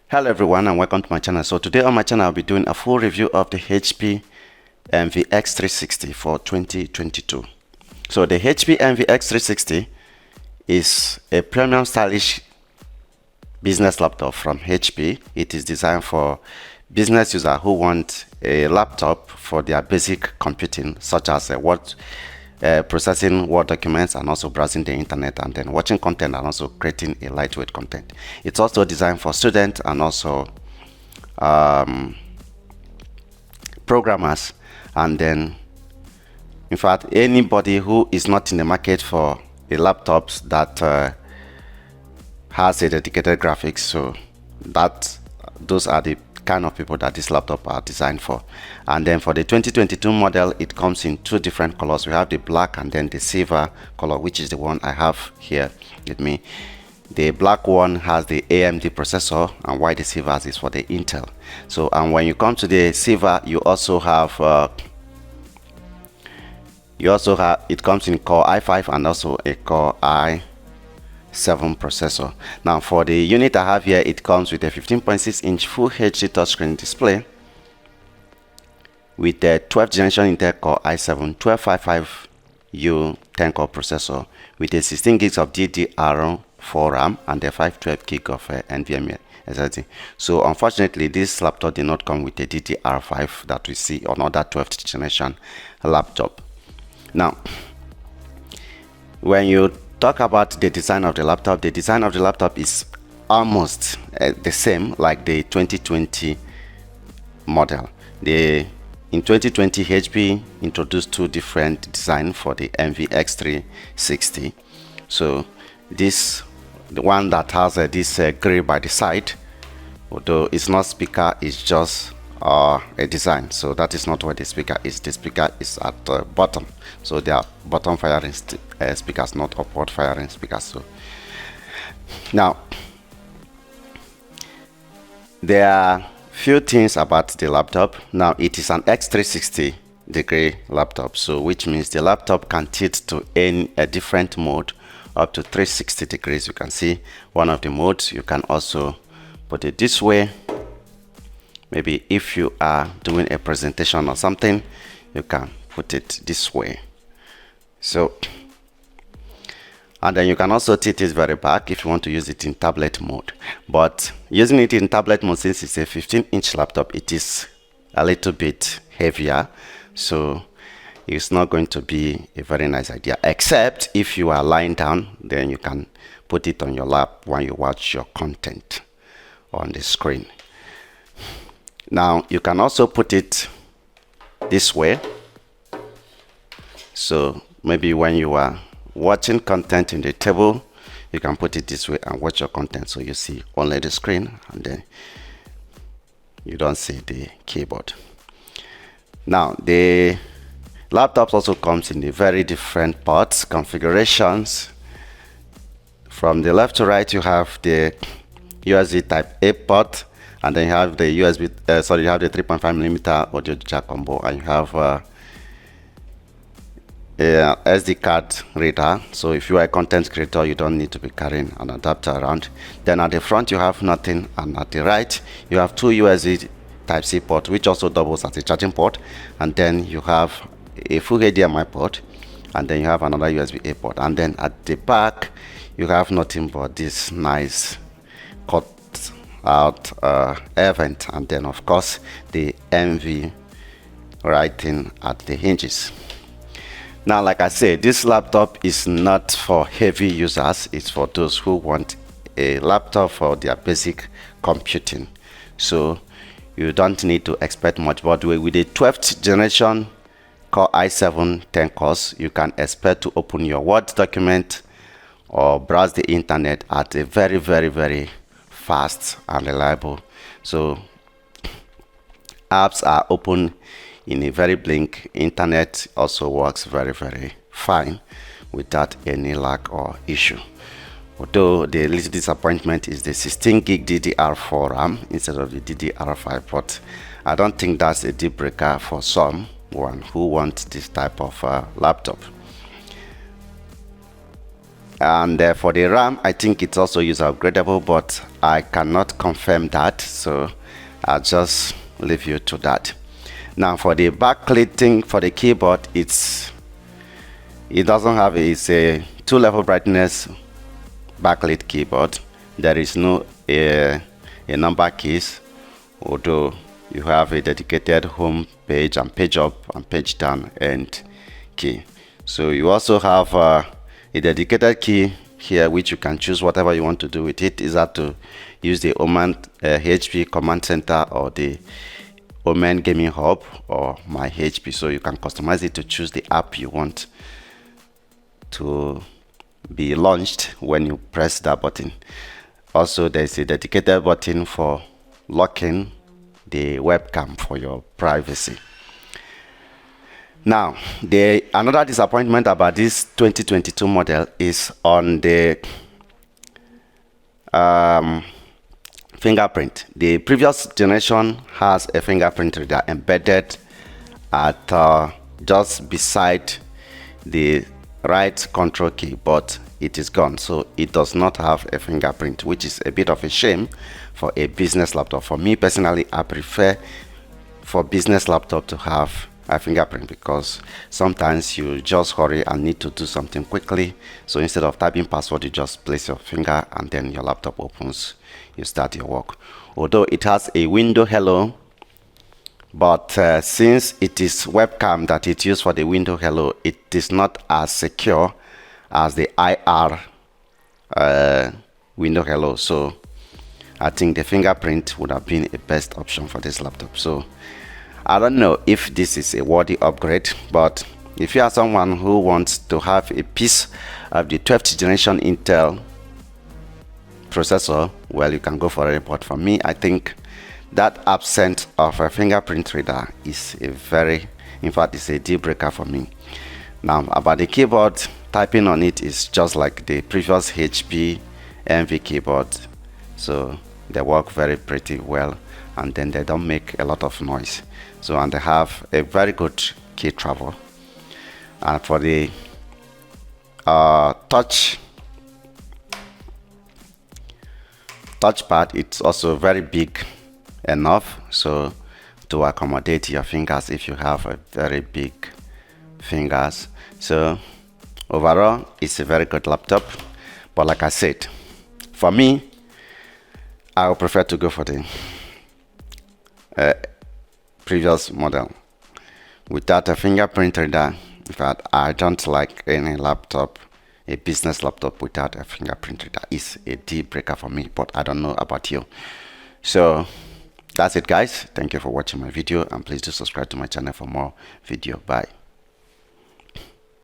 Hello everyone and welcome to my channel. So today on my channel I'll be doing a full review of the HP Envy X360 for 2022. So the HP Envy X360 is a premium stylish business laptop from HP. It is designed for business users who want a laptop for their basic computing, such as processing Word documents and also browsing the internet and then watching content and also creating a lightweight content. It's also designed for students and also programmers, and then in fact anybody who is not in the market for a laptops that has a dedicated graphics. So those are the kind of people that this laptop are designed for. And then for the 2022 model, it comes in two different colors. We have the black and then the silver color, which is the one I have here with me. The black one has the AMD processor, and while the silver is for the Intel. So and when you come to the silver, you also have it comes in Core i5 and also a Core i7 processor. Now for the unit I have here, it comes with a 15.6-inch Full HD Touch-Screen Display with a 12th generation Intel Core i7-1255u 10-core processor with a 16 gigs of DDR4 RAM and a 512 gig of NVMe SSD. So unfortunately, this laptop did not come with a DDR5 that we see on other 12th generation laptop. Now, when you talk about the design of the laptop is almost the same like the 2020 model. In 2020, HP introduced two different designs for the Envy X360. So the one that has this grill by the side, although it's not speaker, it's just a design. So that is not where the speaker is. The speaker is at the bottom. So they are bottom firing speakers, not upward firing speakers. So now there are few things about the laptop. Now it is an X360 degree laptop, so which means the laptop can tilt to a different mode up to 360 degrees. You can see one of the modes. You can also put it this way. Maybe if you are doing a presentation or something, you can put it this way. So, and then you can also tilt it very back if you want to use it in tablet mode. But using it in tablet mode, since it's a 15-inch laptop, it is a little bit heavier, so it's not going to be a very nice idea, except if you are lying down. Then you can put it on your lap when you watch your content on the screen. Now you can also put it this way, so maybe when you are watching content in the table, you can put it this way and watch your content, so you see only the screen and then you don't see the keyboard. Now the laptop also comes in the very different ports configurations. From the left to right, you have the USB type A port, and then you have the you have the 3.5mm audio jack combo, and you have SD card reader. So if you are a content creator, you don't need to be carrying an adapter around. Then at the front you have nothing, and at the right you have two USB type C port, which also doubles as a charging port, and then you have a full HDMI port, and then you have another USB A port, and then at the back you have nothing but this nice cut out air vent, and then of course the Envy writing at the hinges. Now, like I said, this laptop is not for heavy users. It's for those who want a laptop for their basic computing. So you don't need to expect much. But with the 12th generation Core i7 10 cores, you can expect to open your Word document or browse the internet at a very, very, very fast and reliable. So apps are open in a very blink. Internet also works very, very fine without any lag or issue. Although the little disappointment is the 16 gig DDR4 RAM instead of the DDR5, but I don't think that's a deal breaker for someone who wants this type of laptop. And for the RAM, I think it's also user upgradable, but I cannot confirm that, so I'll just leave you to that. Now for the backlit thing for the keyboard, it doesn't have it's a 2-level brightness backlit keyboard. There is no a number keys, although you have a dedicated home page and page up and page down end key. So you also have a dedicated key here, which you can choose whatever you want to do with it. Is that to use the Oman HP command center or the Oman gaming hub or my HP, so you can customize it to choose the app you want to be launched when you press that button. Also, there's a dedicated button for locking the webcam for your privacy. Now, another disappointment about this 2022 model is on the fingerprint. The previous generation has a fingerprint reader embedded at just beside the right control key, but it is gone, so it does not have a fingerprint, which is a bit of a shame for a business laptop. For me personally, I prefer for business laptop to have a fingerprint, because sometimes you just hurry and need to do something quickly, so instead of typing password, you just place your finger and then your laptop opens, you start your work. Although it has a window hello, but since it is webcam that it used for the window hello, it is not as secure as the IR window hello. So I think the fingerprint would have been a best option for this laptop. So I don't know if this is a worthy upgrade, but if you are someone who wants to have a piece of the 12th generation Intel processor, well, you can go for it. But for me, I think that absence of a fingerprint reader is in fact, it's a deal breaker for me. Now, about the keyboard, typing on it is just like the previous HP MV keyboard, so they work very pretty well, and then they don't make a lot of noise. So, and they have a very good key travel. And for the touchpad, it's also very big enough so to accommodate your fingers if you have a very big fingers. So overall, it's a very good laptop, but like I said, for me, I would prefer to go for the previous model without a fingerprint reader. In fact, I don't like any laptop, a business laptop without a fingerprint reader. Is a deal breaker for me, but I don't know about you. So that's it, guys. Thank you for watching my video, and please do subscribe to my channel for more video. Bye.